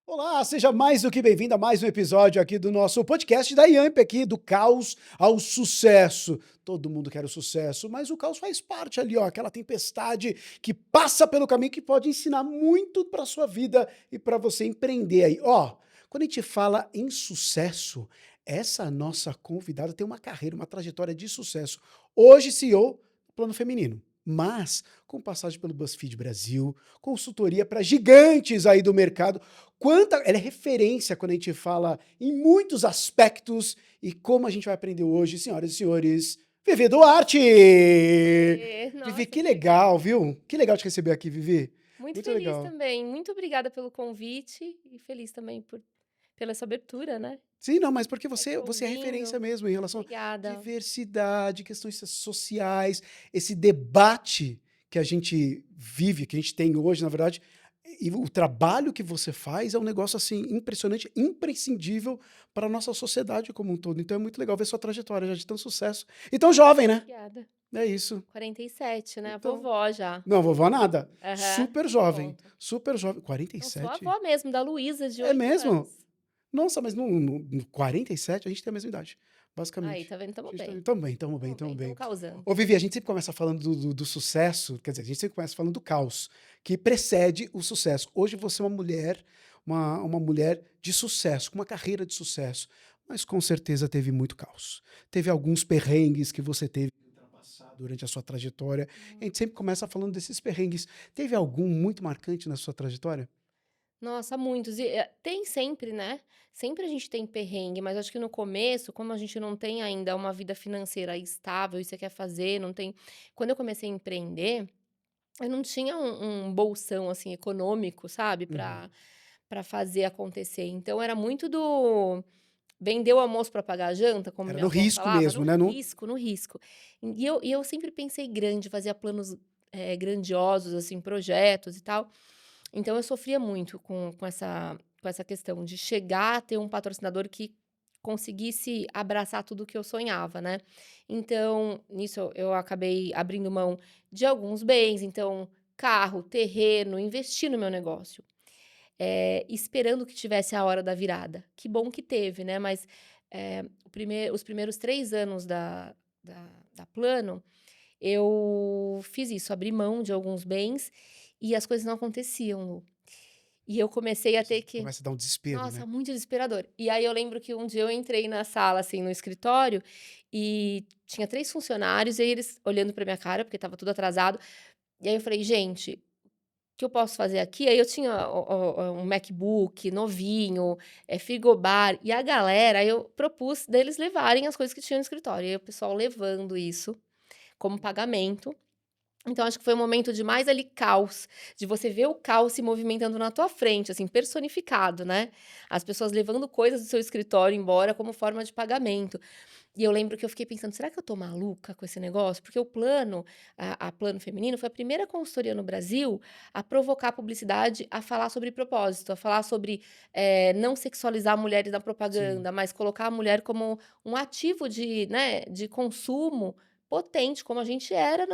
Olá, seja mais do que bem-vindo a mais um episódio aqui do nosso podcast da Yamp aqui, do caos ao sucesso. Todo mundo quer o sucesso, mas o caos faz parte ali, ó, aquela tempestade que passa pelo caminho que pode ensinar muito para sua vida e para você empreender aí. Ó, quando a gente fala em sucesso, essa nossa convidada tem uma carreira, uma trajetória de sucesso. Hoje CEO do Plano Feminino, mas com passagem pelo BuzzFeed Brasil, consultoria para gigantes aí do mercado. Ela é referência quando a gente fala em muitos aspectos e como a gente vai aprender hoje, senhoras e senhores, Vivi Duarte! Vivi, Nossa, que que legal. legal, viu? Que legal te receber aqui, Vivi. Muito Muito feliz legal. também. Muito obrigada pelo convite e feliz também pela essa abertura, né? Sim, não, mas porque Tá te você é referência ouvindo. mesmo em relação à Obrigada. diversidade, questões sociais, esse debate que a gente vive, que a gente tem hoje, na verdade, e o trabalho que você faz é um negócio assim impressionante, imprescindível para a nossa sociedade como um todo. Então é muito legal ver sua trajetória já de tão sucesso e tão jovem, né? Obrigada. É isso. 47, né? Então, Vovó já. não, vovó nada. Aham, Super nem jovem, conto. super jovem. Não sou a 47? avó mesmo, da Luísa, de É 8 mesmo? anos. Nossa, mas no 47 a gente tem a mesma idade, Aí, basicamente. tá vendo? A Tamo gente bem. tamo bem, tamo bem, Tamo tamo bem, tamo bem. causando. Ô, Vivi, a gente sempre começa falando do sucesso, quer dizer, a gente sempre começa falando do caos, que precede o sucesso. Hoje você é uma mulher, uma mulher de sucesso, com uma carreira de sucesso, mas com certeza teve muito caos. Teve alguns perrengues que você teve que ultrapassar durante a sua trajetória. A gente sempre começa falando desses perrengues. Teve algum muito marcante na sua trajetória? Nossa, muitos. E, tem sempre, né? Sempre a gente tem perrengue, mas acho que no começo, como a gente não tem ainda uma vida financeira estável e você quer fazer, não tem. Quando eu comecei a empreender, eu não tinha um bolsão assim econômico, sabe, Uhum. para fazer acontecer. Então era muito do vender o almoço para pagar a janta, como Era minha no avó risco falava, mesmo, no né? No, risco, no risco. E eu sempre pensei grande, fazia planos grandiosos, assim, projetos e tal. Então eu sofria muito com essa questão de chegar a ter um patrocinador que conseguisse abraçar tudo que eu sonhava, né. Então, nisso eu acabei abrindo mão de alguns bens, então carro, terreno, investi no meu negócio, esperando que tivesse a hora da virada. Que bom que teve, né, mas, os primeiros 3 anos da Plano, eu fiz isso, abri mão de alguns bens e as coisas não aconteciam, Lu. E eu comecei a ter que começa a dar um desespero, nossa, né? muito desesperador. E aí eu lembro que um dia eu entrei na sala, assim, no escritório, e tinha 3 funcionários, e aí eles olhando pra minha cara, porque estava tudo atrasado, e aí eu falei: "Gente, o que eu posso fazer aqui?" Aí eu tinha um MacBook novinho, frigobar, e a galera aí eu propus deles levarem as coisas que tinham no escritório, e aí o pessoal levando isso como pagamento. Então acho que foi um momento de mais ali caos, de você ver o caos se movimentando na tua frente, assim, personificado, né. As pessoas levando coisas do seu escritório embora como forma de pagamento. E eu lembro que eu fiquei pensando: "Será que eu tô maluca com esse negócio?" Porque o Plano, a Plano Feminino foi a primeira consultoria no Brasil a provocar a publicidade a falar sobre propósito, a falar sobre, não sexualizar mulheres na Sim. propaganda, mas colocar a mulher como um ativo de, né, de consumo potente, como a gente era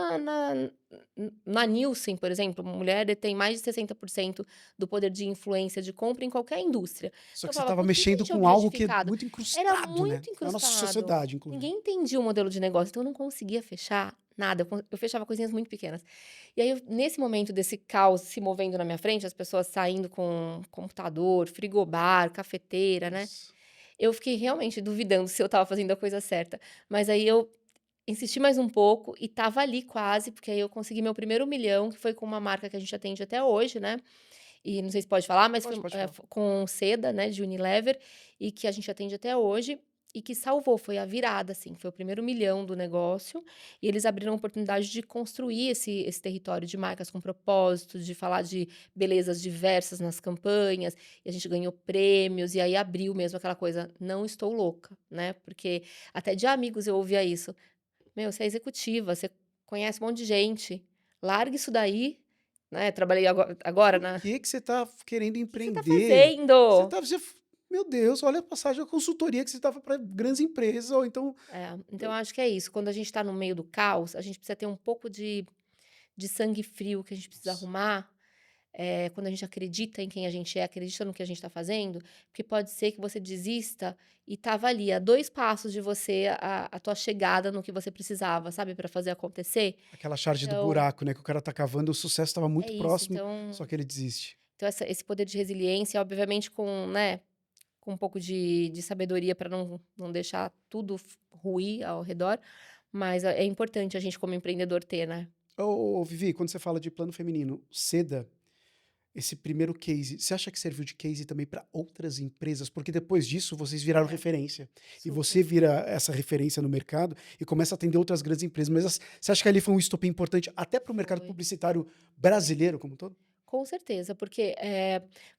na Nielsen, por exemplo, mulher detém mais de 60% do poder de influência de compra em qualquer indústria. Só Então que eu você falava: estava "Por que que a mexendo gente é com algo que é objetificado?" muito Era incrustado, né? muito Na nossa incrustado. sociedade, inclusive. Ninguém entendia o modelo de negócio, então eu não conseguia fechar nada, eu fechava coisinhas muito pequenas. E aí nesse momento desse caos se movendo na minha frente, as pessoas saindo com computador, frigobar, cafeteira, né, Nossa. eu fiquei realmente duvidando se eu estava fazendo a coisa certa. Mas aí eu insisti mais um pouco e estava ali quase, porque aí eu consegui meu primeiro 1.000.000, que foi com uma marca que a gente atende até hoje, né, e não sei se pode falar, mas foi, Pode falar. com seda, né, de Unilever, e que a gente atende até hoje, e que salvou, foi a virada, assim, foi o primeiro 1.000.000 do negócio, e eles abriram a oportunidade de construir esse território de marcas com propósito, de falar de belezas diversas nas campanhas, e a gente ganhou prêmios, e aí abriu mesmo aquela coisa: "Não estou louca", né, porque até de amigos eu ouvia isso: "Meu, você é executiva, você conhece um monte de gente, larga isso daí", né, trabalhei agora Por na que você está querendo que você tá empreender? Você fazendo? tá você meu Deus, olha a passagem, a consultoria que você estava para grandes empresas ou então Então eu acho que é isso, quando a gente tá no meio do caos, a gente precisa ter um pouco de sangue frio que a gente precisa nossa, arrumar, quando a gente acredita em quem a gente é, acredita no que a gente está fazendo, porque pode ser que você desista e tava ali a 2 passos de você a tua chegada no que você precisava, sabe, para fazer acontecer. Aquela charge do Então, buraco, né, que o cara tá cavando, o sucesso estava é muito isso. próximo, Então só que ele desiste. então esse poder de resiliência, obviamente com, né, com um pouco de sabedoria para não deixar tudo ruir ao redor, mas é importante a gente como empreendedor ter, né. Ô, Vivi, quando você fala de plano feminino, Seda, esse primeiro case, você acha que serviu de case também para outras empresas? Porque depois disso vocês viraram É, referência. E super. você vira essa referência no mercado e começa a atender outras grandes empresas. Mas você acha que ali foi um estopim importante até para o mercado Foi. publicitário brasileiro como um todo? Com certeza, porque,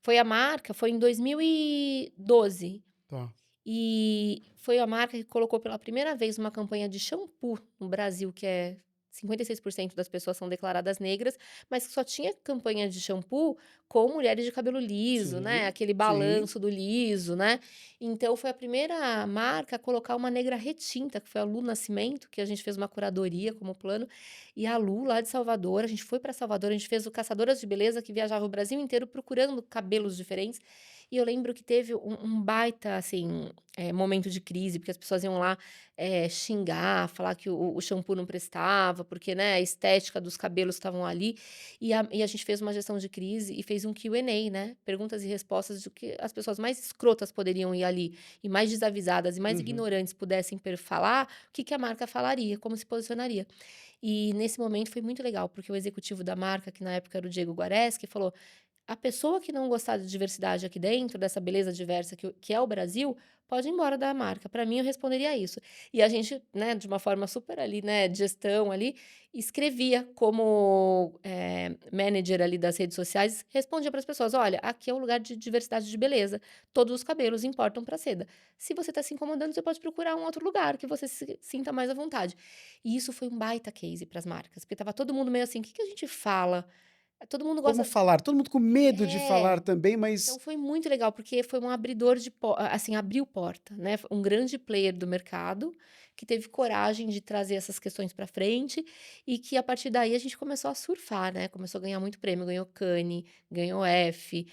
foi a marca foi em 2012, Tá. e foi a marca que colocou pela primeira vez uma campanha de shampoo no Brasil, que é 56% das pessoas são declaradas negras, mas que só tinha campanha de shampoo com mulheres de cabelo liso, né, Sim, aquele sim. balanço do liso, né. Então foi a primeira marca a colocar uma negra retinta, que foi a Lu Nascimento, que a gente fez uma curadoria como plano, e a Lu lá de Salvador, a gente foi para Salvador, a gente fez o Caçadoras de Beleza, que viajava o Brasil inteiro procurando cabelos diferentes, e eu lembro que teve um baita, assim, momento de crise, porque as pessoas iam lá, xingar, falar que o shampoo não prestava, porque, né, a estética dos cabelos estavam ali, e a gente fez uma gestão de crise e fez um Q&A, né, perguntas e respostas do que as pessoas mais escrotas poderiam ir ali, e mais desavisadas e mais Uhum. ignorantes pudessem falar, o que que a marca falaria, como se posicionaria. E nesse momento foi muito legal, porque o executivo da marca, que na época era o Diego Guareschi, falou: a pessoa que não gostar de diversidade aqui dentro, dessa beleza diversa que é o Brasil, pode ir embora da marca. Para mim, eu responderia isso. E a gente, né, de uma forma super ali, né, de gestão ali, escrevia como manager ali das redes sociais, respondia para as pessoas: olha, aqui é um lugar de diversidade de beleza. Todos os cabelos importam para seda. Se você está se incomodando, você pode procurar um outro lugar que você se sinta mais à vontade. E isso foi um baita case para as marcas, porque estava todo mundo meio assim: o que que a gente fala? Todo mundo Como gosta. falar? Todo mundo com medo de É, falar também, então mas foi muito legal, porque foi um abridor de assim, abriu porta, né, um grande player do mercado, que teve coragem de trazer essas questões para frente, e que a partir daí a gente começou a surfar, né, começou a ganhar muito prêmio, ganhou Cannes, ganhou F,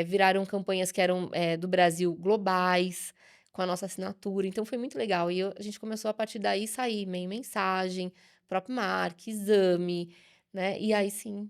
viraram campanhas que eram, do Brasil globais, com a nossa assinatura, então foi muito legal. E a gente começou a partir daí sair meio mensagem, próprio Mark, Exame, né, e aí sim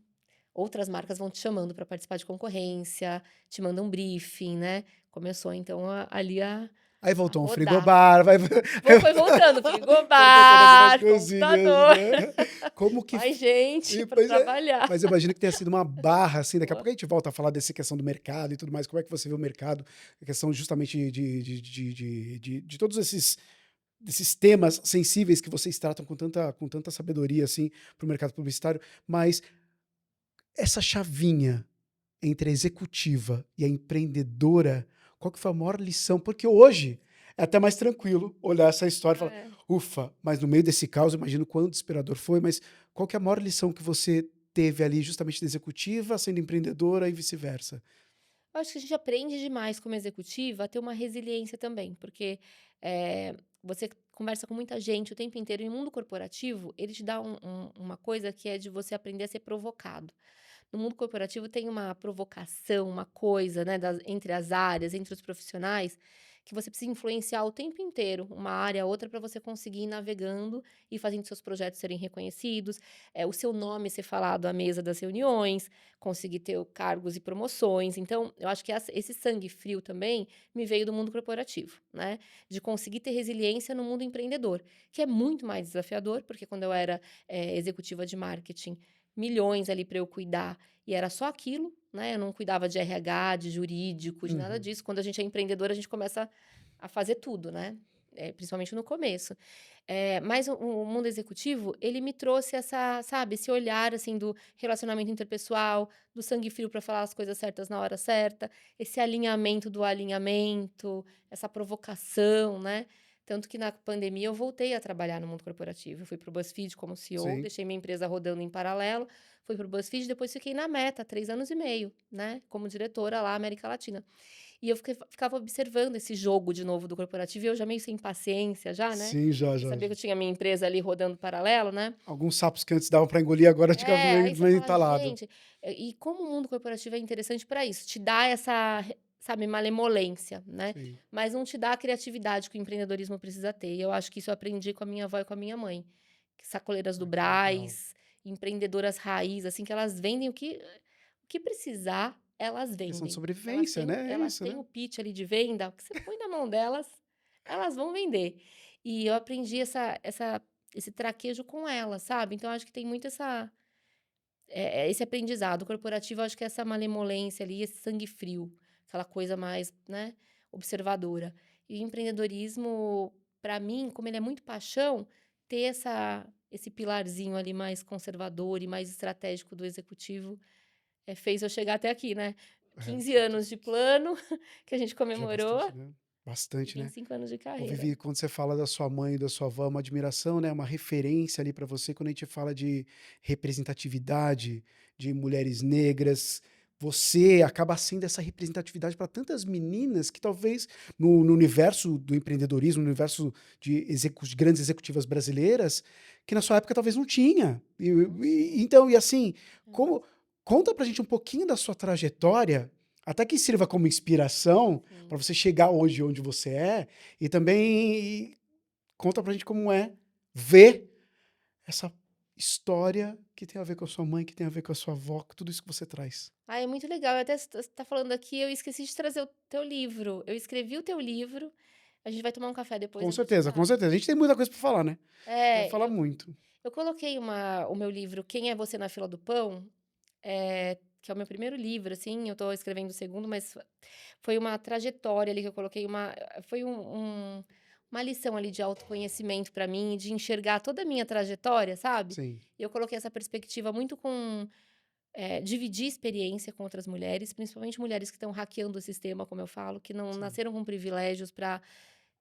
outras marcas vão te chamando para participar de concorrência, te mandam briefing, né. Começou então ali aí a voltou um rodar. frigobar, vai Foi voltando, foram voltando algumas frigobar, coisinhas, computador, né. Como que mais gente para pois é, trabalhar. mas eu imagino que tenha sido uma barra, assim, daqui a Pô, pouco a gente volta a falar dessa questão do mercado e tudo mais, como é que você vê o mercado, a questão justamente de todos esses temas sensíveis que vocês tratam com tanta sabedoria, assim, para o mercado publicitário, mas essa chavinha entre a executiva e a empreendedora, qual que foi a maior lição? Porque hoje é até mais tranquilo olhar essa história e falar: é. "Ufa", mas no meio desse caos, eu imagino quão desesperador foi, mas qual que é a maior lição que você teve ali, justamente da executiva sendo empreendedora e vice-versa? Eu acho que a gente aprende demais como executiva a ter uma resiliência também, porque, você conversa com muita gente o tempo inteiro e o mundo corporativo, ele te dá uma coisa que é de você aprender a ser provocado. No mundo corporativo tem uma provocação, uma coisa, né, entre as áreas, entre os profissionais, que você precisa influenciar o tempo inteiro, uma área a outra, para você conseguir ir navegando e fazendo seus projetos serem reconhecidos, o seu nome ser falado à mesa das reuniões, conseguir ter cargos e promoções. Então, eu acho que esse sangue frio também me veio do mundo corporativo, né? De conseguir ter resiliência no mundo empreendedor, que é muito mais desafiador, porque quando eu era executiva de marketing, milhões ali para eu cuidar e era só aquilo, né, eu não cuidava de RH, de jurídico, de nada Uhum. disso. Quando a gente é empreendedor, a gente começa a fazer tudo, né, principalmente no começo. Mas o mundo executivo, ele me trouxe essa, sabe, esse olhar, assim, do relacionamento interpessoal, do sangue frio para falar as coisas certas na hora certa, esse alinhamento do alinhamento, essa provocação, né. Tanto que na pandemia eu voltei a trabalhar no mundo corporativo. Eu fui para o BuzzFeed como CEO, Sim. deixei minha empresa rodando em paralelo, fui para o BuzzFeed, depois fiquei na Meta 3 anos e meio, né, como diretora lá, América Latina. E eu ficava observando esse jogo de novo do corporativo, e eu já meio sem paciência já, né, Sim, já, eu já. sabia que eu tinha minha empresa ali rodando paralelo, né. Alguns sapos que antes davam para engolir, agora fica Aí você meio fala: entalado. "Gente", e como o mundo corporativo é interessante para isso, te dá essa sabe, malemolência, né, Sim. mas não te dá a criatividade que o empreendedorismo precisa ter, e eu acho que isso eu aprendi com a minha avó e com a minha mãe. Sacoleiras do Ah, que legal. Brás, empreendedoras raiz, assim, que elas vendem o que precisar, elas Questão de vendem. sobrevivência, né? É Elas isso, têm né? o pitch ali de venda, o que você põe na mão delas, elas vão vender. E eu aprendi esse traquejo com elas, sabe. Então eu acho que tem muito esse aprendizado. Corporativo, eu acho que é essa malemolência ali, esse sangue frio, aquela coisa mais, né, observadora. E empreendedorismo, para mim, como ele é muito paixão, ter esse pilarzinho ali mais conservador e mais estratégico do executivo, fez eu chegar até aqui, né. É, 15 anos de plano, que a gente já é comemorou, bastante, né? e Bastante, né? 25 anos de Ô, carreira. Vivi, quando você fala da sua mãe e da sua avó, é uma admiração, né? Uma referência ali para você. Quando a gente fala de representatividade de mulheres negras, você acaba sendo essa representatividade para tantas meninas que talvez no universo do empreendedorismo, no universo de grandes executivas brasileiras, que na sua época talvez não tinha. Não tinha. Então, e assim, É, como conta pra gente um pouquinho da sua trajetória, até que sirva como inspiração para sim. você chegar hoje onde você é, e também conta pra gente como é ver essa história que tem a ver com a sua mãe, que tem a ver com a sua avó, com tudo isso que você traz. Ah, é muito legal. Eu até você tá falando aqui, eu esqueci de trazer o teu livro. Eu escrevi o teu livro, a gente vai tomar um café depois, Com eu vou te certeza, com dar. certeza. A gente tem muita coisa para falar, né? Dá pra É, falar muito. eu coloquei o meu livro Quem é Você na Fila do Pão, que é o meu primeiro livro, assim, eu tô escrevendo o segundo, mas foi uma trajetória ali que eu coloquei, foi uma lição ali de autoconhecimento para mim, de enxergar toda a minha trajetória, sabe? Sim, E eu coloquei essa perspectiva muito dividir experiência com outras mulheres, principalmente mulheres que estão hackeando o sistema, como eu falo, que não sim, nasceram com privilégios para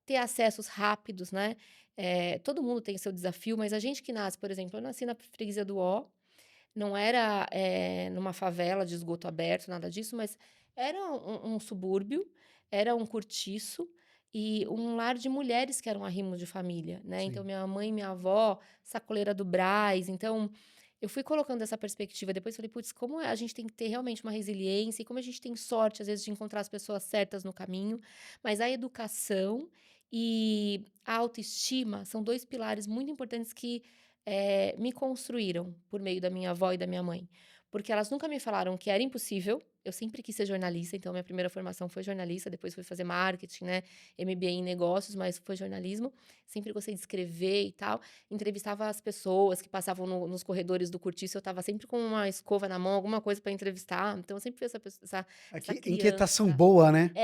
ter acessos rápidos, né? Todo mundo tem seu desafio, mas a gente que nasce, por exemplo, eu nasci na freguesia do Ó, não era numa favela de esgoto aberto, nada disso, mas era um subúrbio, era um cortiço e um lar de mulheres que eram arrimos de família, né? Então, sim. minha mãe e minha avó, sacoleira do Brás. Então, eu fui colocando essa perspectiva. Depois falei, putz, a gente tem que ter realmente uma resiliência e como a gente tem sorte, às vezes, de encontrar as pessoas certas no caminho. Mas a educação e a autoestima são dois pilares muito importantes que me construíram por meio da minha avó e da minha mãe. Porque elas nunca me falaram que era impossível. Eu sempre quis ser jornalista, então minha primeira formação foi jornalista, depois fui fazer marketing, né? MBA em negócios, mas foi jornalismo. Sempre gostei de escrever e tal. Entrevistava as pessoas que passavam nos corredores do cortiço, eu estava sempre com uma escova na mão, alguma coisa para entrevistar. Então eu sempre fui essa Aqui, inquietação criança. boa, né?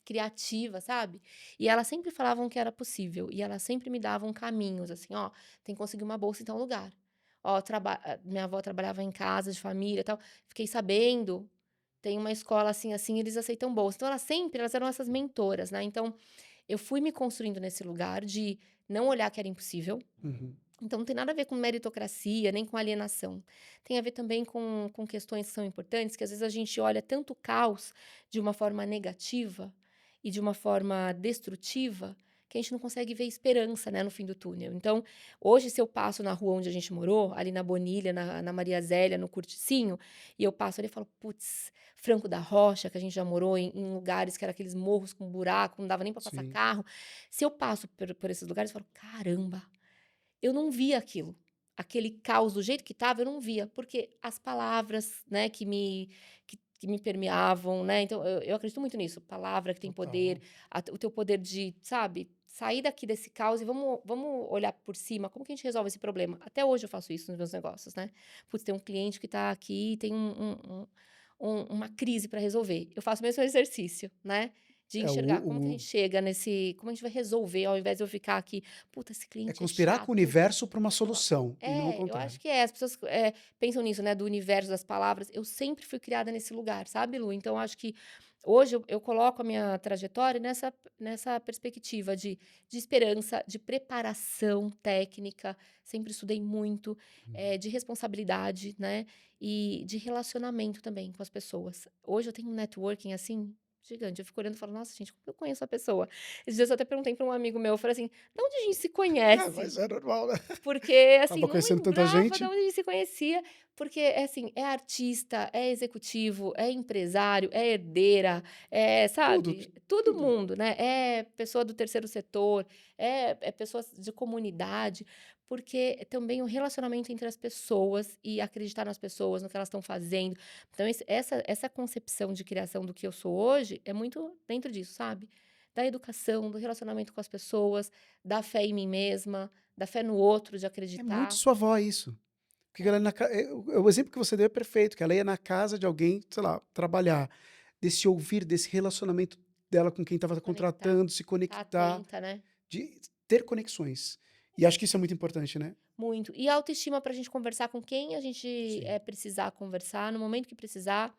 Criativa, sabe? E elas sempre falavam que era possível, e elas sempre me davam caminhos, assim: "Ó, tem que conseguir uma bolsa em tal lugar. Ó, minha avó trabalhava em casa de família, e tal, fiquei sabendo, tem uma escola assim, assim, eles aceitam bolsa". Então elas eram essas mentoras, né. Então, eu fui me construindo nesse lugar de não olhar que era impossível. Uhum. Então não tem nada a ver com meritocracia, nem com alienação. Tem a ver também com questões que são importantes, que às vezes a gente olha tanto o caos de uma forma negativa e de uma forma destrutiva, que a gente não consegue ver esperança, né, no fim do túnel. Então, hoje, se eu passo na rua onde a gente morou, ali na Bonilha, na Maria Zélia, no Curticinho, e eu passo ali e falo, putz, Franco da Rocha, que a gente já morou em lugares que eram aqueles morros com buraco, não dava nem para passar Sim. carro. Se eu passo por esses lugares, eu falo, caramba, eu não via aquilo. Aquele caos do jeito que estava, eu não via, porque as palavras, né, que me permeavam, né, então eu acredito muito nisso, palavra que tem poder, Total. o teu poder de, sabe, sair daqui desse caos e vamos olhar por cima, como que a gente resolve esse problema? Até hoje eu faço isso nos meus negócios, né. Putz, tem um cliente que está aqui e tem uma crise para resolver. Eu faço o mesmo exercício, né, de É, enxergar como que a gente chega como a gente vai resolver, ao invés de eu ficar aqui: "Puta, esse é cliente é conspirar com o chato". universo para uma Não, solução, e não o eu acho contrário. que as pessoas, pensam nisso, né, do universo das palavras. Eu sempre fui criada nesse lugar, sabe, Lu? Então eu acho que Hoje eu coloco a minha trajetória nessa perspectiva de esperança, de preparação técnica, sempre estudei muito, Uhum. de responsabilidade, né, e de relacionamento também com as pessoas. Hoje eu tenho um networking, assim, gigante, eu fico olhando e falo: "Nossa, gente, como eu conheço a pessoa?". Esses dias eu até perguntei para um amigo meu, eu falei assim: "Da onde a gente se É, conhece?". mas é normal, né? Porque, assim, Acaba não conhecendo tanta lembrava de gente. onde a gente se conhecia, porque, assim, é artista, é executivo, é empresário, é herdeira, Tudo, sabe, todo tudo. mundo, né, é pessoa do terceiro setor, é pessoas de comunidade, porque também o relacionamento entre as pessoas e acreditar nas pessoas, no que elas estão fazendo. Então essa concepção de criação do que eu sou hoje é muito dentro disso, sabe, da educação, do relacionamento com as pessoas, da fé em mim mesma, da fé no outro, de É muito acreditar. sua avó isso. Porque ela É, o exemplo que você deu é perfeito, que ela ia na casa de alguém, sei lá, trabalhar, desse ouvir, desse relacionamento dela com quem estava conectar, contratando, se tá conectar, atenta, né. de ter conexões. E acho que isso é muito importante, né? Muito. E a autoestima pra gente conversar com quem a gente, Sim. precisar conversar, no momento que precisar,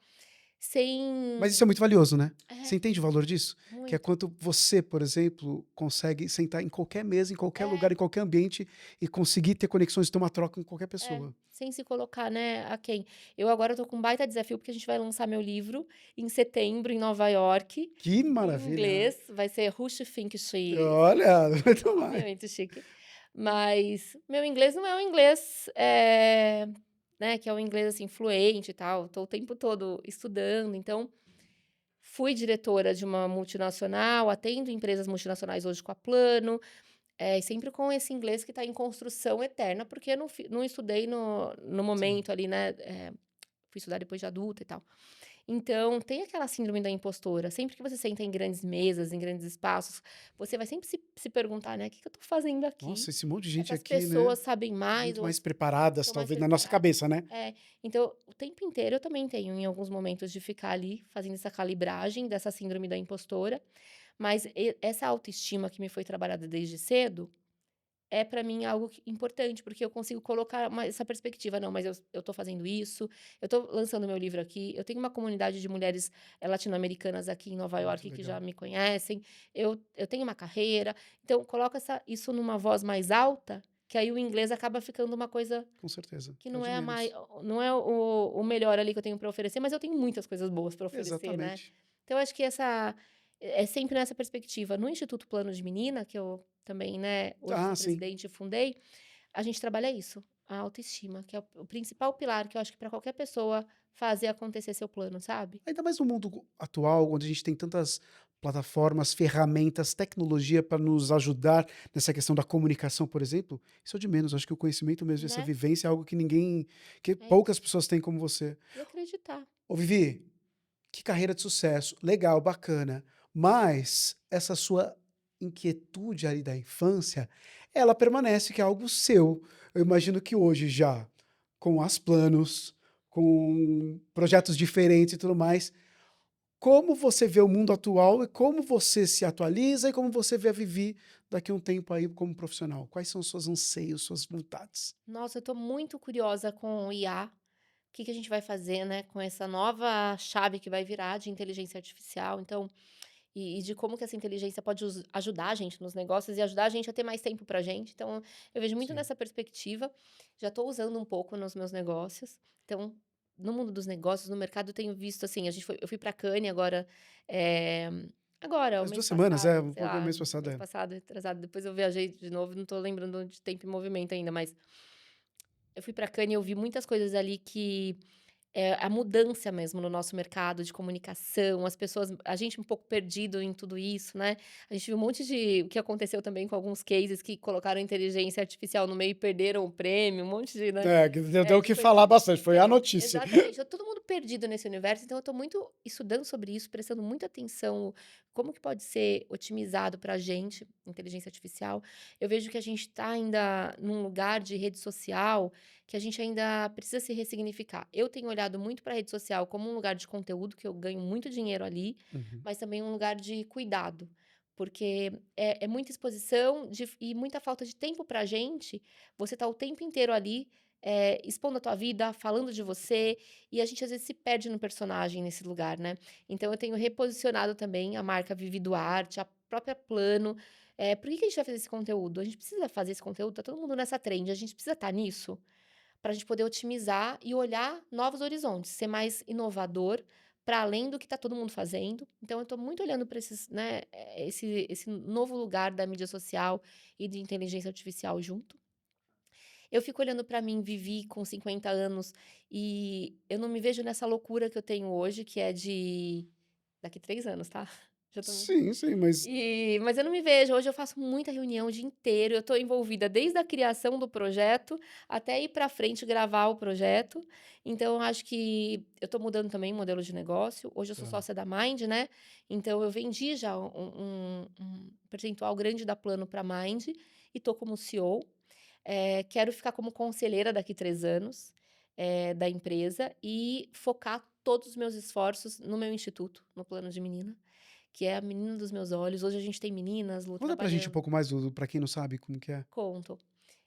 Mas sem isso é muito valioso, né? Você é, entende o valor disso? Que é muito. quando você, por exemplo, consegue sentar em qualquer mesa, em qualquer lugar, É, em qualquer ambiente e conseguir ter conexões, ter uma troca com qualquer é, pessoa. sem se colocar, né, a quem. Eu agora tô com um baita desafio, porque a gente vai lançar meu livro em setembro, em Nova York, Que em maravilha! inglês, vai ser Who She Think She Is. Olha, muito Nome mais. muito chique. Mas meu inglês não é um inglês, né, que é um inglês, assim, fluente e tal, tô o tempo todo estudando, então fui diretora de uma multinacional, atendo empresas multinacionais hoje com a Plano, e sempre com esse inglês que está em construção eterna, porque eu não estudei no Sim. momento ali, né, fui estudar depois de adulta e tal. Então, tem aquela síndrome da impostora. Sempre que você senta em grandes mesas, em grandes espaços, você vai sempre se perguntar, né? O que que eu tô fazendo aqui? Nossa, esse monte de gente Essas aqui, né, pessoas sabem mais muito ou mais preparadas, estão mais talvez, na nossa preparadas? cabeça, né? É, então, o tempo inteiro eu também tenho, em alguns momentos, de ficar ali fazendo essa calibragem dessa síndrome da impostora, mas essa autoestima que me foi trabalhada desde cedo, é para mim algo importante, porque eu consigo colocar essa perspectiva, não, mas eu tô fazendo isso, eu tô lançando meu livro aqui, eu tenho uma comunidade de mulheres latino-americanas aqui em Nova Muito York que já legal, me conhecem, eu tenho uma carreira, então coloca isso numa voz mais alta, que aí o inglês acaba ficando uma coisa com certeza, que é o não de é menos. não é o melhor ali que eu tenho para oferecer, mas eu tenho muitas coisas boas para oferecer, né. Exatamente. Então eu acho que é sempre nessa perspectiva. No Instituto Plano de Menina, que eu também, né, hoje Ah, sou sim. presidente e fundei, a gente trabalha isso, a autoestima, que é o principal pilar que eu acho que para qualquer pessoa fazer acontecer seu plano, sabe. Ainda mais no mundo atual, onde a gente tem tantas plataformas, ferramentas, tecnologia para nos ajudar nessa questão da comunicação, por exemplo, isso é o de menos. Acho que o conhecimento mesmo, essa Né. vivência é algo que ninguém, que É isso. poucas pessoas têm como você. E acreditar. Ô Vivi, que carreira de sucesso, legal, bacana. Mas essa sua inquietude ali da infância, ela permanece que é algo seu. Eu imagino que hoje já, com as planos, com projetos diferentes e tudo mais, como você vê o mundo atual e como você se atualiza e como você vê a Vivi daqui a um tempo aí como profissional? Quais são os seus anseios, suas vontades? Nossa, eu tô muito curiosa com o IA. O que que a gente vai fazer, né, com essa nova chave que vai virar de inteligência artificial, então e de como que essa inteligência pode ajudar a gente nos negócios e ajudar a gente a ter mais tempo pra gente, então eu vejo muito Sim. nessa perspectiva, já estou usando um pouco nos meus negócios, então no mundo dos negócios, no mercado eu tenho visto, assim, eu fui pra Cannes agora, eh, agora o Faz mês 2 semanas, é, passado, um sei pouco lá, mês passado, mês é. passado, retrasado, depois eu viajei de novo, não tô lembrando de tempo e movimento ainda, mas eu fui pra Cannes e eu vi muitas coisas ali que a mudança mesmo no nosso mercado de comunicação, as pessoas a gente um pouco perdido em tudo isso, né. A gente viu um monte de o que aconteceu também com alguns cases que colocaram inteligência artificial no meio e perderam o prêmio, um monte de, né, É, que deu o de que coisa. falar bastante, foi a Então, notícia. exatamente, tá todo mundo perdido nesse universo, então eu tô muito estudando sobre isso, prestando muita atenção, como que pode ser otimizado pra gente, inteligência artificial. Eu vejo que a gente tá ainda num lugar de rede social, que a gente ainda precisa se ressignificar. Eu tenho olhado muito pra rede social como um lugar de conteúdo, que eu ganho muito dinheiro ali, Uhum. mas também um lugar de cuidado, porque é muita exposição e muita falta de tempo pra gente, você tá o tempo inteiro ali, expondo a tua vida, falando de você, e a gente às vezes se perde no personagem nesse lugar, né. Então eu tenho reposicionado também a marca Vivi Duarte, a própria Plano. Por que que a gente vai fazer esse conteúdo? A gente precisa fazer esse conteúdo, tá todo mundo nessa trend, a gente precisa estar nisso, para a gente poder otimizar e olhar novos horizontes, ser mais inovador, para além do que está todo mundo fazendo. Então eu estou muito olhando para esses, né, esse novo lugar da mídia social e de inteligência artificial junto. Eu fico olhando para mim, Vivi, com 50 anos, e eu não me vejo nessa loucura que eu tenho hoje, que é de daqui 3 anos, tá? Já tô Sim, sim, mas mas eu não me vejo, hoje eu faço muita reunião o dia inteiro, eu estou envolvida desde a criação do projeto, até ir para frente gravar o projeto. Então eu acho que eu estou mudando também o modelo de negócio, hoje eu sou tá. sócia da Mind, né, então eu vendi já um percentual grande da Plano pra Mind, e estou como CEO. Quero ficar como conselheira daqui 3 anos, da empresa, e focar todos os meus esforços no meu instituto, no Plano de Menina, que é a menina dos meus olhos. Hoje a gente tem meninas, Lu, Conta pra gente um trabalhando. pouco mais pra quem não sabe como que é. Conto.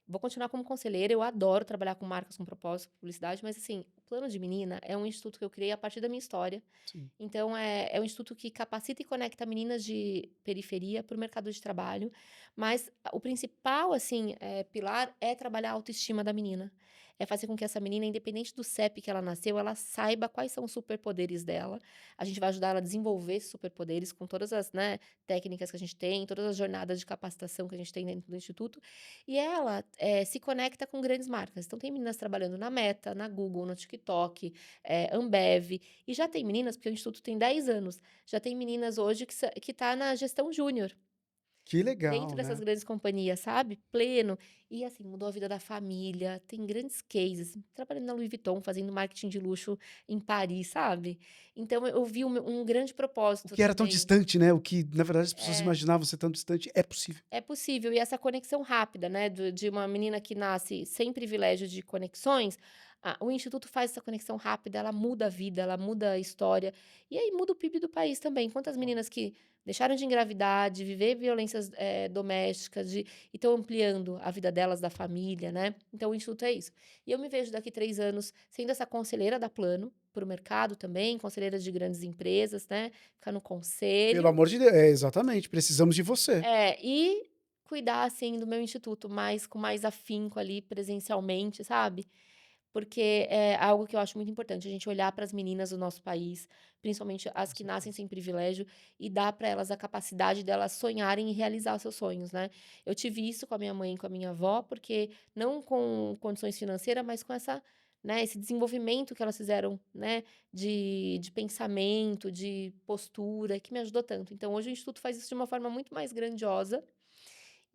Vou continuar como conselheira, eu adoro trabalhar com marcas com propósito, com publicidade, mas assim, o Plano de Menina é um instituto que eu criei a partir da minha história. Sim. Então, é um instituto que capacita e conecta meninas de periferia para o mercado de trabalho, mas o principal, assim, pilar é trabalhar a autoestima da menina. É fazer com que essa menina, independente do CEP que ela nasceu, ela saiba quais são os superpoderes dela. A gente vai ajudar ela a desenvolver esses superpoderes com todas as, né, técnicas que a gente tem, todas as jornadas de capacitação que a gente tem dentro do instituto. E ela se conecta com grandes marcas. Então, tem meninas trabalhando na Meta, na Google, no TikTok, Ambev. E já tem meninas, porque o instituto tem 10 anos, já tem meninas hoje que tá na gestão júnior, Que dentro legal, dessas né. grandes companhias, sabe? Pleno. E assim, mudou a vida da família, tem grandes cases, trabalhando na Louis Vuitton, fazendo marketing de luxo em Paris, sabe? Então eu vi um grande O propósito que era tão também. distante, né, o que na verdade as pessoas É, imaginavam ser tão distante, é possível. é possível. E essa conexão rápida, né, de uma menina que nasce sem privilégio de conexões, o Instituto faz essa conexão rápida, ela muda a vida, ela muda a história, e aí muda o PIB do país também. Quantas meninas que deixaram de engravidar, de viver violências domésticas, e estão ampliando a vida delas, da família, né? Então o Instituto é isso. E eu me vejo daqui 3 anos sendo essa conselheira da Plano, para o mercado também, conselheira de grandes empresas, né? Ficar no Pelo conselho. amor de Deus, exatamente, precisamos de você. E cuidar, assim, do meu instituto mais com mais afinco ali presencialmente, sabe. Porque é algo que eu acho muito importante, a gente olhar para as meninas do nosso país, principalmente as Com que nascem certeza. sem privilégio, e dar para elas a capacidade delas sonharem e realizar seus sonhos, né. Eu tive isso com a minha mãe e com a minha avó, porque não com condições financeiras, mas com essa, né, esse desenvolvimento que elas fizeram, né, de pensamento, de postura, que me ajudou tanto. Então hoje o instituto faz isso de uma forma muito mais grandiosa,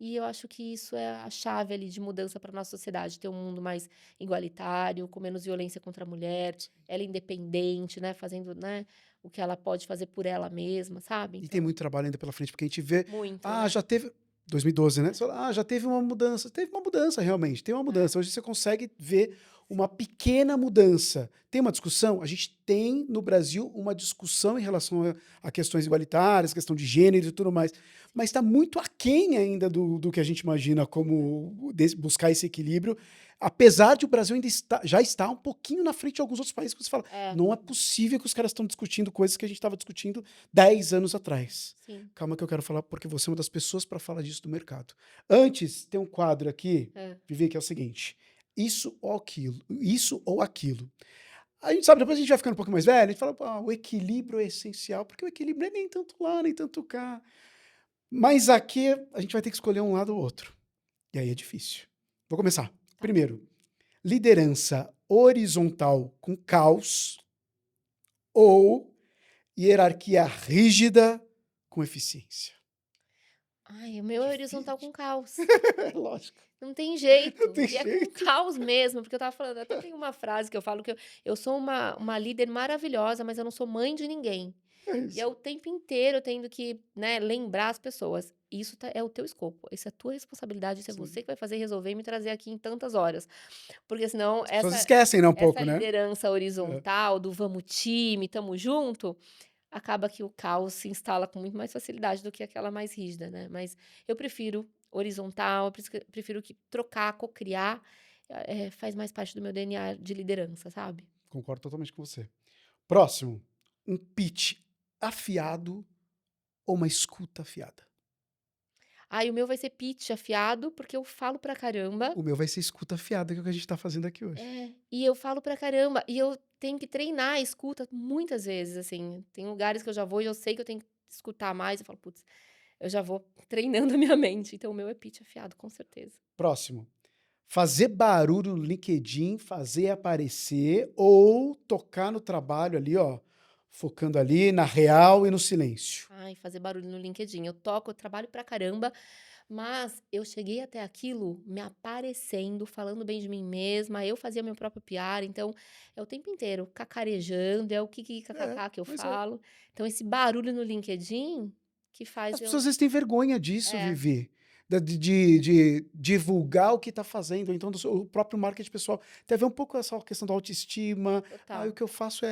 e eu acho que isso é a chave ali de mudança para nossa sociedade, ter um mundo mais igualitário, com menos violência contra a mulher, Sim. ela independente, né, fazendo, né, o que ela pode fazer por ela mesma, sabe. E tem Então, muito trabalho ainda pela frente, porque a gente vê, muito, né. já teve 2012, né, É, você fala: já teve uma mudança". Teve uma mudança realmente, tem uma é, mudança. Hoje você consegue ver uma sim. pequena mudança. Tem uma discussão? A gente tem no Brasil uma discussão em relação a questões igualitárias, questão de gênero e tudo mais, mas está muito aquém ainda do que a gente imagina como buscar esse equilíbrio, apesar de o Brasil ainda já estar um pouquinho na frente de alguns outros países que você fala: É, "Não é possível que os caras estão discutindo coisas que a gente estava discutindo 10 anos atrás". sim. Calma que eu quero falar, porque você é uma das pessoas para falar disso do mercado. Antes, tem um quadro aqui, Hã. Vivi, que é o seguinte: isso ou aquilo, isso ou aquilo. A gente sabe, depois a gente vai ficando um pouco mais velho, a gente fala: "Pô, o equilíbrio é essencial", porque o equilíbrio não é nem tanto lá, nem tanto cá. Mas aqui a gente vai ter que escolher um lado ou outro. E aí é difícil. Vou começar. Tá. Primeiro, liderança horizontal com caos ou hierarquia rígida com eficiência? Ai, o meu é horizontal Difícil. com caos. Lógico, Não tem não jeito. tem E é com jeito. caos mesmo, porque eu estava falando, até tem uma frase que eu falo que eu sou uma líder maravilhosa, mas eu não sou mãe de ninguém. É E é isso. o tempo inteiro tendo que, né, lembrar as pessoas. Isso é o teu escopo, isso é a tua responsabilidade, isso é Sim. você que vai fazer, resolver e me trazer aqui em tantas horas. Porque senão As pessoas esquecem, né, um essa pouco, né? liderança É. horizontal do vamos time, tamo junto, acaba que o caos se instala com muito mais facilidade do que aquela mais rígida, né. Mas eu prefiro horizontal, eu prefiro que trocar, cocriar, faz mais parte do meu DNA de liderança, sabe? Concordo totalmente com você. Próximo, um pitch afiado ou uma escuta afiada? Aí o meu vai ser pitch afiado, porque eu falo pra caramba. O meu vai ser escuta afiada, que é o que a gente tá fazendo aqui hoje. E eu falo pra caramba, e eu tenho que treinar a escuta muitas vezes, assim. Tem lugares que eu já vou e eu sei que eu tenho que escutar mais, eu falo: "Putz, eu já vou treinando a minha mente". Então o meu é pitch afiado, com certeza. Próximo, fazer barulho no LinkedIn, fazer aparecer ou tocar no trabalho ali, ó, focando ali na real e no silêncio. Ai, fazer barulho no LinkedIn. Eu toco, eu trabalho pra caramba, mas eu cheguei até aquilo me aparecendo, falando bem de mim mesma, eu fazia meu próprio PR, então é o tempo inteiro cacarejando, é o É, kkkk que eu mas é. falo. Então esse barulho no LinkedIn que As faz pessoas eu às vezes têm vergonha disso, é, Vivi, de divulgar o que está fazendo, então o próprio marketing pessoal. Tem a ver um pouco com essa questão da autoestima. Ah, o total. que eu faço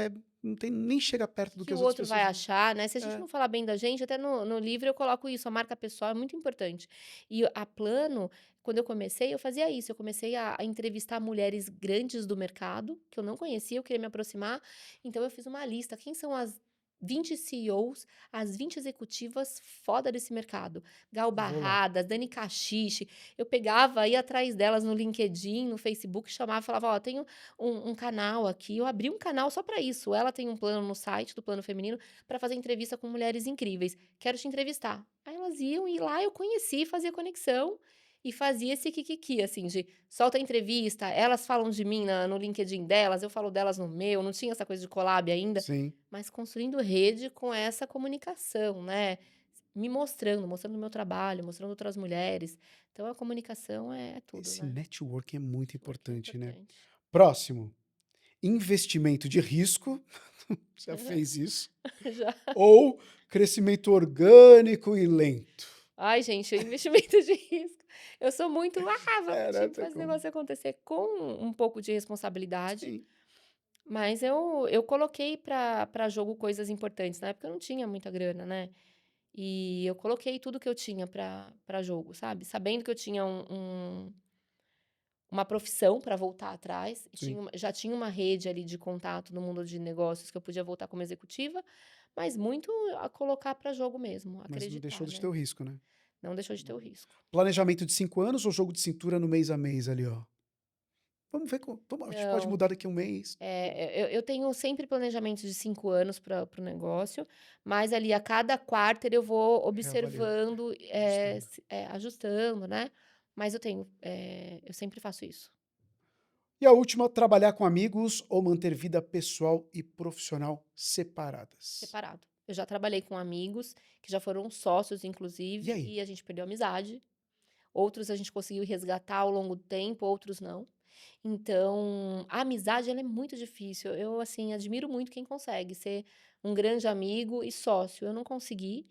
não tem, nem chega perto do que Que o as outras outro vai pessoas. achar, né, se a gente É, não falar bem da gente, até no livro eu coloco isso, a marca pessoal é muito importante. E a Plano, quando eu comecei, eu fazia isso, eu comecei a entrevistar mulheres grandes do mercado, que eu não conhecia, eu queria me aproximar, então eu fiz uma lista, quem são as 20 CEOs, as 20 executivas foda desse mercado. Gal vou lá. Barradas, Dani Cachiche, eu pegava, ia atrás delas no LinkedIn, no Facebook, chamava e falava: "Ó, tenho um canal aqui", eu abri um canal só para isso. Ela tem um plano no site do Plano Feminino para fazer entrevista com mulheres incríveis. "Quero te entrevistar". Aí elas iam e lá eu conheci, fazia conexão e fazia esse kikiki, assim, de solta a entrevista, elas falam de mim no LinkedIn delas, eu falo delas no meu, não tinha essa coisa de collab ainda, Sim. mas construindo rede com essa comunicação, né, me mostrando o meu trabalho, mostrando outras mulheres. Então a comunicação é tudo, Esse né. networking é muito Networking é importante, né? importante. Próximo, investimento de risco. Já fez isso? Já. Ou crescimento orgânico e lento? Ai, gente, o investimento de risco. Eu sou muito: É, né? vamos Tem fazer esse como. negócio acontecer", com um pouco de responsabilidade, Sim. mas eu coloquei pra jogo coisas importantes. Na época eu não tinha muita grana, né, e eu coloquei tudo que eu tinha pra jogo, sabe, sabendo que eu tinha uma profissão para voltar atrás, e Sim. já tinha uma rede ali de contato no mundo de negócios que eu podia voltar como executiva, mas muito a colocar para jogo mesmo, Mas não deixou acreditar, de ter o né. risco, né? Não deixou de ter o risco. Planejamento de 5 anos ou jogo de cintura no mês a mês ali, ó? Vamos ver a gente pode Não, mudar daqui a um mês. eu tenho sempre planejamento de 5 anos para o negócio, mas ali a cada quarter eu vou Reavaliando, observando, ajustando. ajustando, né, mas eu sempre faço isso. E a última, trabalhar com amigos ou manter vida pessoal e profissional separadas. Separado. Eu já trabalhei com amigos, que já foram sócios E inclusive, aí? e a gente perdeu a amizade. Outros a gente conseguiu resgatar ao longo do tempo, outros não. Então, a amizade ela é muito difícil. Eu, assim, admiro muito quem consegue ser um grande amigo e sócio. Eu não consegui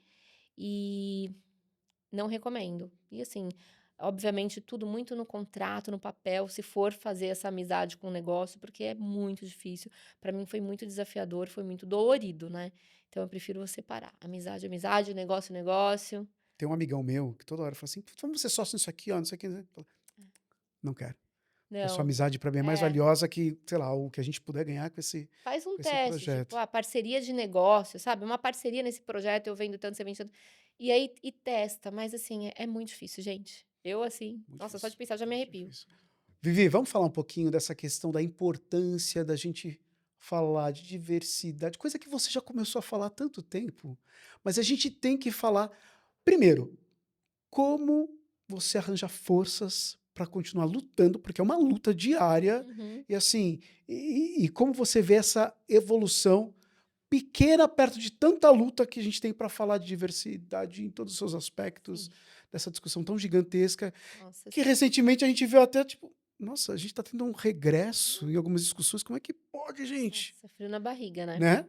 e não recomendo. E assim, obviamente, tudo muito no contrato, no papel, se for fazer essa amizade com o negócio, porque é muito difícil. Para mim foi muito desafiador, foi muito dolorido, né? Então eu prefiro separar. Amizade, amizade, negócio, negócio. Tem um amigão meu que toda hora fala assim: "Putz, vamos ser sócio nisso aqui, ó, não sei o que. Não quero. Porque a sua Não. amizade para mim é mais É. valiosa que, sei lá, o que a gente puder ganhar Faz um com esse teste, tipo, projeto. parceria de negócio, sabe, uma parceria nesse projeto, eu vendo tanto, você vende tanto, e aí testa, mas assim, é muito difícil, gente. Eu assim, Muito nossa, só difícil, de pensar já me muito arrepio. difícil. Vivi, vamos falar um pouquinho dessa questão da importância da gente falar de diversidade, coisa que você já começou a falar há tanto tempo, mas a gente tem que falar, primeiro, como você arranja forças para continuar lutando, porque é uma luta diária, Uhum, e assim, e como você vê essa evolução pequena perto de tanta luta que a gente tem para falar de diversidade em todos os seus aspectos, sim. dessa discussão tão gigantesca, Nossa, que sim. recentemente a gente viu até, tipo, nossa, a gente está tendo um regresso em algumas discussões, como é que pode, gente? Nossa, frio na barriga, né. Né?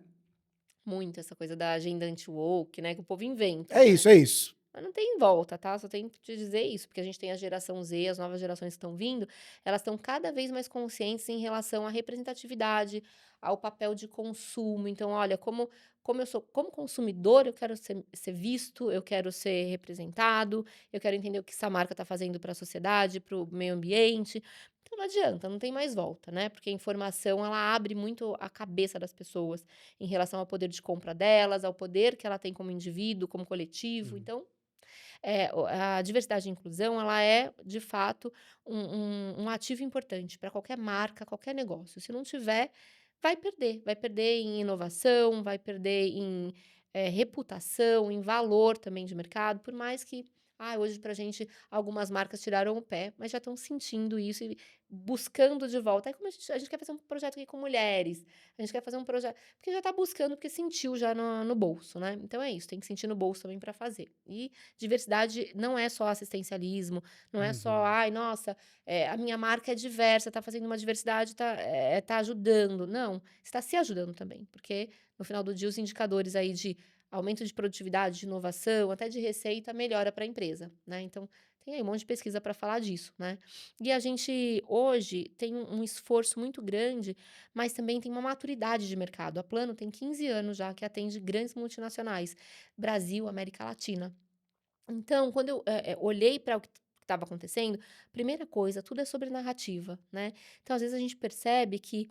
Muito essa coisa da agenda anti-woke, né, que o povo inventa, É né. isso, é isso. Mas não tem volta, tá, só tenho que te dizer isso, porque a gente tem a geração Z, as novas gerações que estão vindo, elas estão cada vez mais conscientes em relação à representatividade, ao papel de consumo. Então, olha, como eu sou como consumidor, eu quero ser visto, eu quero ser representado, eu quero entender o que essa marca está fazendo para a sociedade, para o meio ambiente. Então não adianta, não tem mais volta, né, porque a informação ela abre muito a cabeça das pessoas em relação ao poder de compra delas, ao poder que ela tem como indivíduo, como coletivo, Uhum. então a diversidade e inclusão, ela é, de fato, um ativo importante para qualquer marca, qualquer negócio. Se não tiver, vai perder em inovação, vai perder em reputação, em valor também de mercado, por mais que hoje para a gente algumas marcas tiraram o pé, mas já estão sentindo isso e buscando de volta. Aí como a gente quer fazer um projeto aqui com mulheres, a gente quer fazer um projeto, porque já está buscando, porque sentiu já no bolso, né? Então é isso, tem que sentir no bolso também para fazer. E diversidade não é só assistencialismo, não é só, Uhum. ai, nossa, a minha marca é diversa, tá fazendo uma diversidade, tá ajudando. Não, está se ajudando também, porque no final do dia os indicadores aí de aumento de produtividade, de inovação, até de receita, melhora para a empresa, né? Então, tem aí um monte de pesquisa para falar disso, né? E a gente hoje tem um esforço muito grande, mas também tem uma maturidade de mercado. A Plano tem 15 anos já que atende grandes multinacionais, Brasil, América Latina. Então, quando eu, olhei para o que estava acontecendo, primeira coisa, tudo é sobre narrativa, né. Então, às vezes, a gente percebe que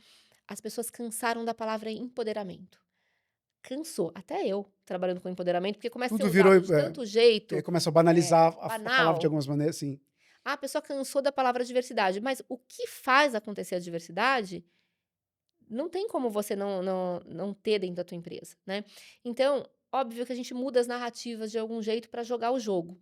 as pessoas cansaram da palavra empoderamento. Cansou, até eu, trabalhando com empoderamento, porque começa a ser Tudo virou, usado de tanto jeito, começa a banalizar a palavra de banal. algumas maneiras, sim. A pessoa cansou da palavra diversidade, mas o que faz acontecer a diversidade, não tem como você não ter dentro da tua empresa, né. Então, óbvio que a gente muda as narrativas de algum jeito para jogar o jogo.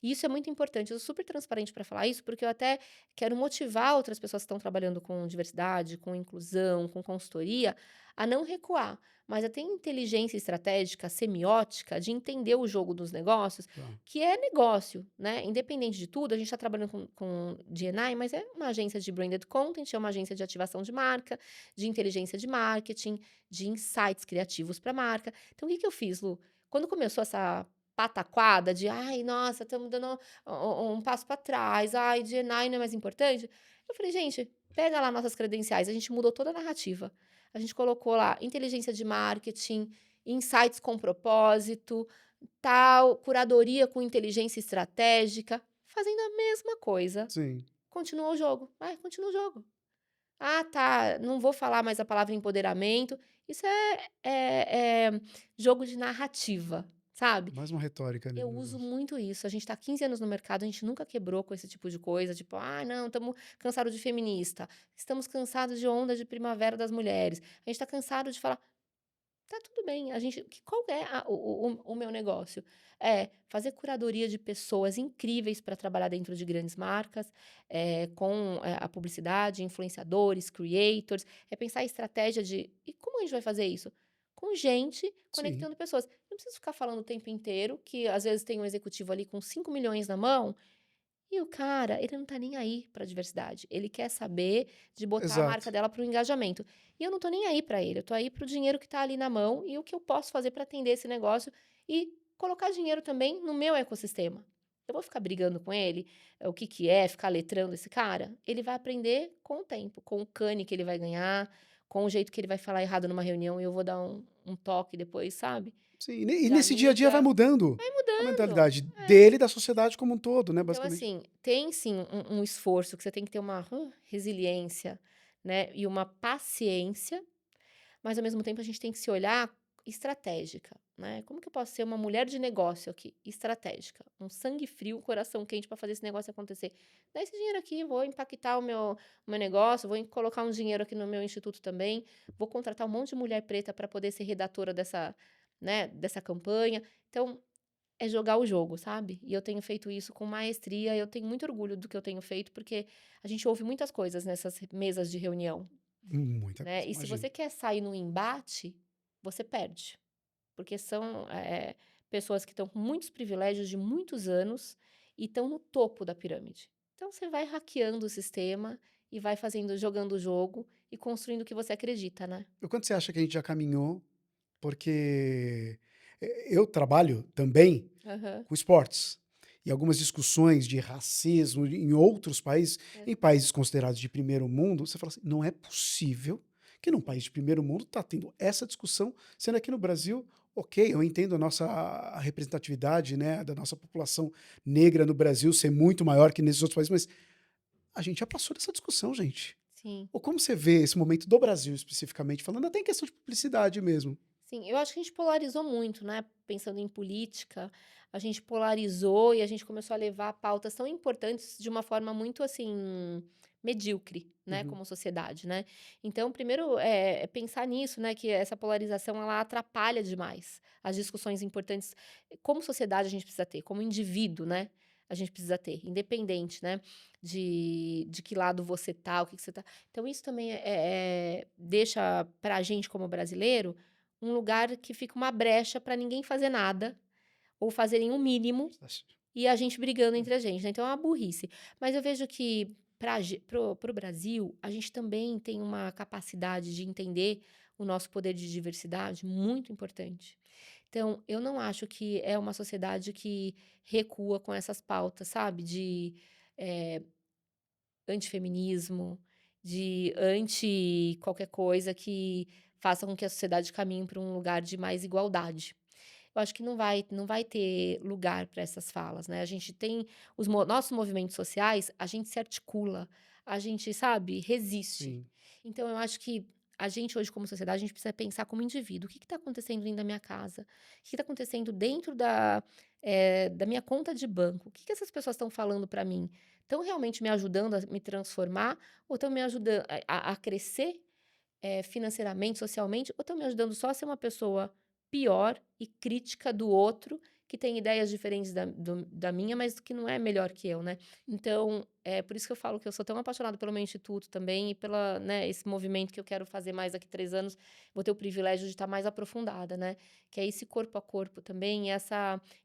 E isso é muito importante. Eu sou super transparente para falar isso, porque eu até quero motivar outras pessoas que estão trabalhando com diversidade, com inclusão, com consultoria, a não recuar, mas a ter inteligência estratégica, semiótica, de entender o jogo dos negócios, Tá. que é negócio, né? Independente de tudo, a gente está trabalhando com D&I, mas é uma agência de branded content, é uma agência de ativação de marca, de inteligência de marketing, de insights criativos para marca. Então, o que que eu fiz, Lu? Quando começou essa pataquada de: "Ai, nossa, estamos dando um passo para trás. Ai, D&I não é mais importante". Eu falei: "Gente, pega lá nossas credenciais". A gente mudou toda a narrativa. A gente colocou lá inteligência de marketing, insights com propósito, tal, curadoria com inteligência estratégica, fazendo a mesma coisa. Sim. Continua o jogo. Continua o jogo. "Ah, tá, não vou falar mais a palavra empoderamento". Isso é jogo de narrativa, sabe? Mais uma retórica ali Eu no uso negócio. muito isso. A gente tá 15 anos no mercado, a gente nunca quebrou com esse tipo de coisa, tipo: "Ah, não, estamos cansados de feminista, estamos cansados de onda de primavera das mulheres, a gente tá cansado de falar". Tá tudo bem, a gente qual é o meu negócio? É fazer curadoria de pessoas incríveis para trabalhar dentro de grandes marcas, com, a publicidade, influenciadores, creators, é pensar a estratégia de e como a gente vai fazer isso? Com gente Sim, conectando pessoas. Não preciso ficar falando o tempo inteiro que às vezes tem um executivo ali com 5 milhões na mão e o cara, ele não tá nem aí pra diversidade. Ele quer saber de botar a exato. marca dela para o engajamento. E eu não tô nem aí pra ele, eu tô aí para o dinheiro que tá ali na mão e o que eu posso fazer pra atender esse negócio e colocar dinheiro também no meu ecossistema. Eu vou ficar brigando com ele, o que que é, ficar letrando esse cara? Ele vai aprender com o tempo, com o cane que ele vai ganhar, com o jeito que ele vai falar errado numa reunião e eu vou dar um toque depois, sabe, Sim, e de nesse dia a dia vai amiga. mudando Vai a mudando. mentalidade dele e da sociedade como um todo, né, Então, basicamente. assim, tem sim um esforço que você tem que ter uma resiliência, né, e uma paciência, mas ao mesmo tempo a gente tem que se olhar estratégica, né? Como que eu posso ser uma mulher de negócio aqui, estratégica, um sangue frio, um coração quente para fazer esse negócio acontecer? Dá esse dinheiro aqui, vou impactar o meu negócio, vou colocar um dinheiro aqui no meu instituto também, vou contratar um monte de mulher preta para poder ser redatora dessa, né, dessa campanha. Então, é jogar o jogo, sabe. E eu tenho feito isso com maestria, eu tenho muito orgulho do que eu tenho feito, porque a gente ouve muitas coisas nessas mesas de reunião, Muita né. coisa, E se imagino. você quer sair no embate, você perde, porque são, pessoas que estão com muitos privilégios de muitos anos e estão no topo da pirâmide. Então você vai hackeando o sistema e vai fazendo jogando o jogo e construindo o que você acredita, né. O quanto você acha que a gente já caminhou? Porque, eu trabalho também Aham. com esportes, e algumas discussões de racismo em outros países, É, em países considerados de primeiro mundo, você fala assim: "Não é possível que num sim. país de primeiro mundo tá tendo essa discussão, sendo aqui no Brasil, ok, eu entendo a representatividade, né, da nossa população negra no Brasil ser muito maior que nesses outros países, mas A gente já passou dessa discussão, gente. Sim. Ou como você vê esse momento do Brasil especificamente, falando até em questão de publicidade mesmo? Sim, eu acho que a gente polarizou muito, né, pensando em política, a gente polarizou e a gente começou a levar pautas tão importantes de uma forma muito, assim, medíocre, né, Uhum. como sociedade, né. Então, primeiro, é pensar nisso, né, que essa polarização ela atrapalha demais as discussões importantes, como sociedade a gente precisa ter, como indivíduo, né, a gente precisa ter, independente, né, de que lado você tá, o que que você tá. Então isso também deixa pra gente como brasileiro um lugar que fica uma brecha para ninguém fazer nada, ou fazerem o mínimo, e a gente brigando entre a gente, né, então é uma burrice. Mas eu vejo que para o Brasil, a gente também tem uma capacidade de entender o nosso poder de diversidade muito importante. Então, eu não acho que é uma sociedade que recua com essas pautas, sabe, de, eh, antifeminismo, de anti qualquer coisa que faça com que a sociedade caminhe para um lugar de mais igualdade. Eu acho que não vai ter lugar para essas falas, né. A gente tem os nossos movimentos sociais, a gente se articula, a gente, sabe, resiste. Sim. Então eu acho que a gente hoje como sociedade, a gente precisa pensar como indivíduo, o que está acontecendo dentro da minha casa? O que está acontecendo dentro da minha conta de banco? O que essas pessoas estão falando para mim? Estão realmente me ajudando a me transformar ou estão me ajudando a crescer? Financeiramente, socialmente, ou estão me ajudando só a ser uma pessoa pior e crítica do outro, que tem ideias diferentes da minha, mas que não é melhor que eu, né. Então, é por isso que eu falo que eu sou tão apaixonada pelo meu instituto também e pela, né, esse movimento que eu quero fazer mais daqui 3 anos, vou ter o privilégio de estar mais aprofundada, né, que é esse corpo a corpo também,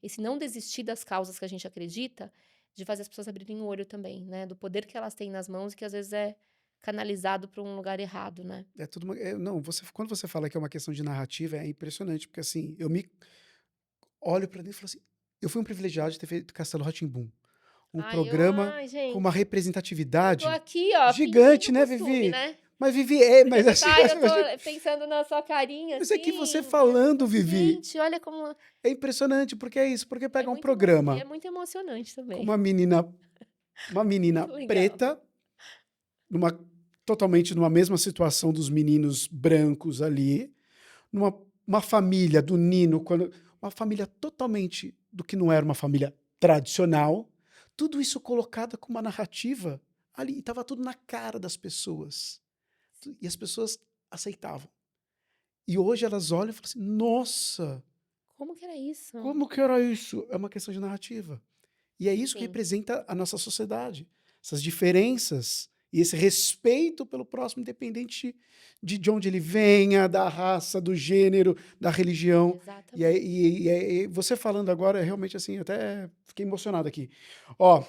esse não desistir das causas que a gente acredita, de fazer as pessoas abrirem o olho também, né, do poder que elas têm nas mãos e que às vezes é canalizado para um lugar errado, né. É tudo não, quando você fala que é uma questão de narrativa, é impressionante, porque assim, eu me olho pra dentro e falo assim: "Eu fui um privilegiado de ter feito Castelo rá um programa Ai, com uma gente, eu tô representatividade aqui, ó, fingindo gigante, né, costume, Vivi?" né, Mas Vivi é, porque mas você assim, tá eu tô pensando na sua carinha, mas é que você assim, falando, Vivi, gente, olha como é impressionante, porque é isso, porque é pega um muito emo e é programa muito emocionante com também, uma menina muito legal. preta, numa totalmente numa mesma situação dos meninos brancos ali, numa uma família do Nino, quando uma família totalmente do que não era uma família tradicional, tudo isso colocado com uma narrativa ali, e estava tudo na cara das pessoas, e as pessoas aceitavam. E hoje elas olham e falam assim: "Nossa, Como que era isso? como que era isso?" É uma questão de narrativa. E é isso que Sim, representa a nossa sociedade, essas diferenças e esse respeito pelo próximo, independente de onde ele venha, da raça, do gênero, da religião. E, exatamente. e você falando agora, realmente assim, até fiquei emocionado aqui. Ó,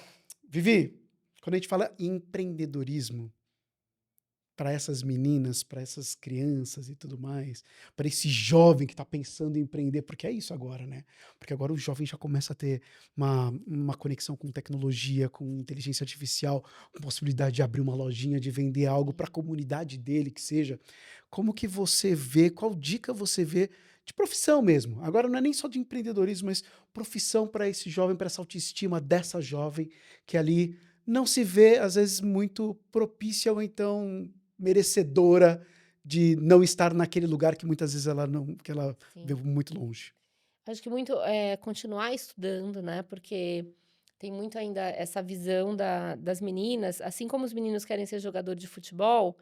Vivi, quando a gente fala em empreendedorismo, para essas meninas, para essas crianças e tudo mais, para esse jovem que está pensando em empreender, porque é isso agora, né? Porque agora o jovem já começa a ter uma conexão com tecnologia, com inteligência artificial, com possibilidade de abrir uma lojinha, de vender algo para a Sim. comunidade dele, que seja. Como que você vê, qual dica você vê de profissão mesmo? Agora não é nem só de empreendedorismo, mas profissão para esse jovem, para essa autoestima dessa jovem que ali não se vê, às vezes, muito propícia ou então merecedora de não estar naquele lugar que muitas vezes ela não que ela vê Sim. muito longe. Acho que muito, continuar estudando, né, porque tem muito ainda essa visão das meninas, assim como os meninos querem ser jogador de futebol,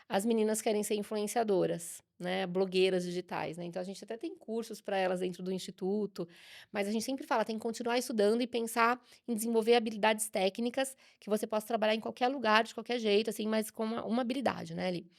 as meninas querem ser influenciadoras, né, blogueiras digitais, né. Então a gente até tem cursos para elas dentro do instituto, mas a gente sempre fala: tem que continuar estudando e pensar em desenvolver habilidades técnicas que você possa trabalhar em qualquer lugar, de qualquer jeito, assim, mas com uma habilidade, né, ali.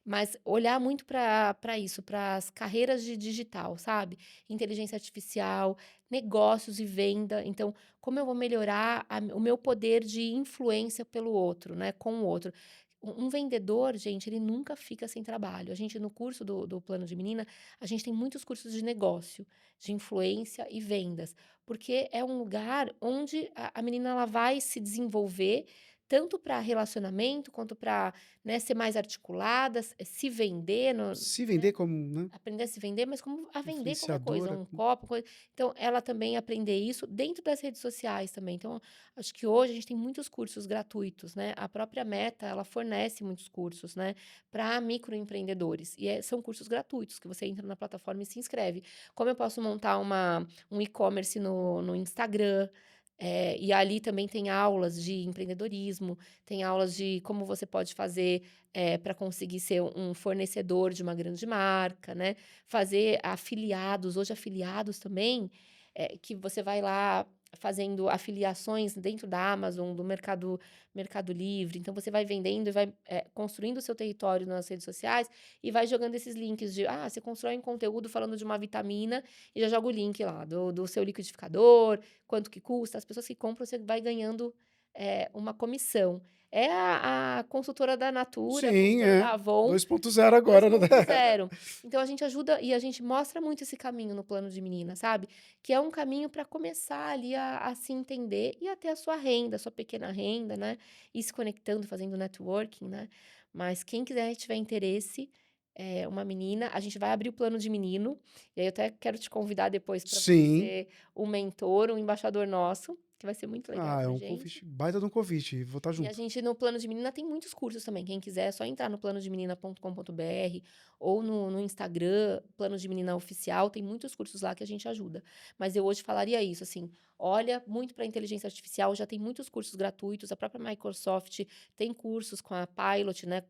Mas olhar muito para isso, para as carreiras de digital, sabe? Inteligência artificial, negócios e venda. Então, como eu vou melhorar o meu poder de influência pelo outro, né? Com o outro. Um vendedor, gente, ele nunca fica sem trabalho. A gente, no curso do Plano de Menina, a gente tem muitos cursos de negócio, de influência e vendas, porque é um lugar onde a menina ela vai se desenvolver tanto para relacionamento, quanto para, né, ser mais articulada, se vender, Se vender como, né, aprender a se vender, mas como a vender qualquer coisa, influenciadora. um copo, coisa. Então, ela também aprender isso dentro das redes sociais também. Então, acho que hoje a gente tem muitos cursos gratuitos, né? A própria Meta, ela fornece muitos cursos, né, para microempreendedores. E são cursos gratuitos que você entra na plataforma e se inscreve. Como eu posso montar um e-commerce no Instagram? E ali também tem aulas de empreendedorismo, tem aulas de como você pode fazer para conseguir ser um fornecedor de uma grande marca, né? Fazer afiliados, hoje afiliados também, que você vai lá fazendo afiliações dentro da Amazon, do Mercado Livre. Então, você vai vendendo e vai construindo o seu território nas redes sociais e vai jogando esses links de, você constrói um conteúdo falando de uma vitamina e já joga o link lá do seu liquidificador, quanto que custa. As pessoas que compram, você vai ganhando uma comissão. É a consultora da Natura, a Sim, consultora é. da Avon 2.0 agora, né? 2.0. Então a gente ajuda e a gente mostra muito esse caminho no plano de menina, sabe? Que é um caminho para começar ali a se entender e até a sua renda, a sua pequena renda, né? Ir se conectando, fazendo networking, né? Mas quem quiser tiver interesse, uma menina, a gente vai abrir o plano de menino. E aí eu até quero te convidar depois para você Sim. ser um mentor, um embaixador nosso, que vai ser muito legal Ah, é pra um gente. convite, baita de um convite. Vou estar E a junto. gente, no Plano de Menina, tem muitos cursos também. Quem quiser, é só entrar no planodemenina.com.br ou no Instagram, Plano de Menina Oficial, tem muitos cursos lá que a gente ajuda. Mas eu hoje falaria isso, assim, olha muito para a inteligência artificial, já tem muitos cursos gratuitos, a própria Microsoft tem cursos com a Pilot, né,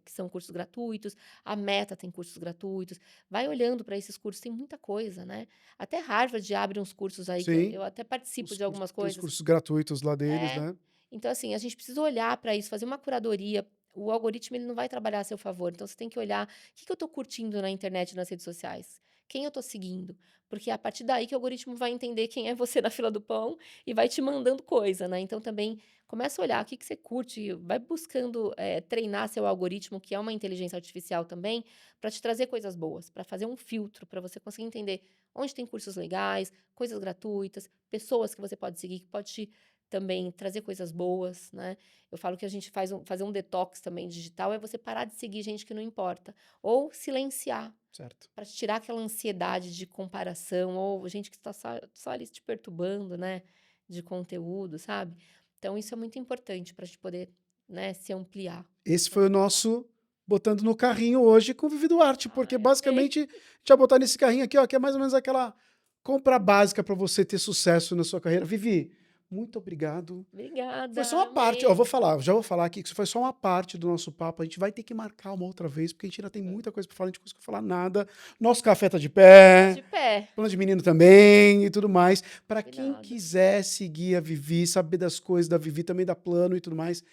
que são cursos gratuitos, a Meta tem cursos gratuitos. Vai olhando para esses cursos, tem muita coisa, né? Até Harvard abre uns cursos aí, que Sim. eu até participo de algumas Tem os coisas. cursos gratuitos lá deles, É. né? Então, assim, a gente precisa olhar para isso, fazer uma curadoria. O algoritmo ele não vai trabalhar a seu favor. Então, você tem que olhar o que eu estou curtindo na internet, nas redes sociais. Quem eu estou seguindo? Porque é a partir daí que o algoritmo vai entender quem é você na fila do pão e vai te mandando coisa, né? Então, também começa a olhar o que você curte, vai buscando treinar seu algoritmo, que é uma inteligência artificial também, para te trazer coisas boas, para fazer um filtro, para você conseguir entender onde tem cursos legais, coisas gratuitas, pessoas que você pode seguir, que pode te também trazer coisas boas, né? Eu falo que a gente fazer um detox também digital é você parar de seguir gente que não importa. Ou silenciar, Certo. para tirar aquela ansiedade de comparação, ou gente que está só ali te perturbando, né? De conteúdo, sabe? Então, isso é muito importante para a gente poder, né, se ampliar. Esse foi o nosso botando no carrinho hoje com o Vivi Duarte, porque Ai, amei. basicamente a gente vai botar nesse carrinho aqui, ó, que é mais ou menos aquela compra básica para você ter sucesso na sua carreira. Vivi, muito obrigado. Foi só Obrigada, uma parte, ó, amei. já vou falar aqui que isso foi só uma parte do nosso papo. A gente vai ter que marcar uma outra vez, porque a gente ainda tem muita coisa para falar, a gente não conseguiu falar nada. Nosso café tá de Tá pé, de pé. plano de menino também e tudo mais. Para quem Combinado. quiser seguir a Vivi, saber das coisas da Vivi, também da plano e tudo mais,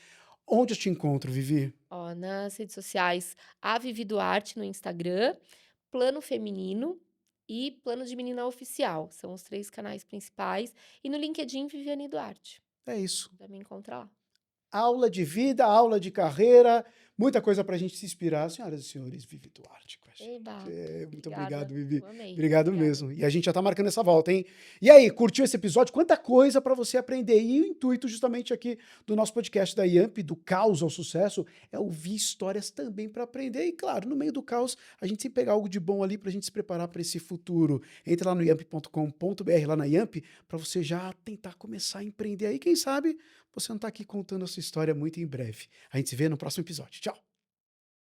onde eu te encontro, Vivi? Ó, nas redes sociais, a Vivi Duarte no Instagram, Plano Feminino e Plano de Menina Oficial. São os 3 canais principais. E no LinkedIn, Viviane Duarte. É isso. Já me encontra lá. Aula de vida, aula de carreira, muita coisa para a gente se inspirar. Senhoras e senhores, Vivi Duarte com a gente. Eba, Muito obrigada. obrigado, Vivi. Amei. Obrigado Obrigada. mesmo. E a gente já tá marcando essa volta, hein? E aí, curtiu esse episódio? Quanta coisa para você aprender. E o intuito justamente aqui do nosso podcast da IAMP, do caos ao sucesso, é ouvir histórias também para aprender. E claro, no meio do caos, a gente sempre pega algo de bom ali para a gente se preparar para esse futuro. Entra lá no iamp.com.br, lá na IAMP, para você já tentar começar a empreender aí. Quem sabe você não tá aqui contando a sua história muito em breve. A gente se vê no próximo episódio. Tchau!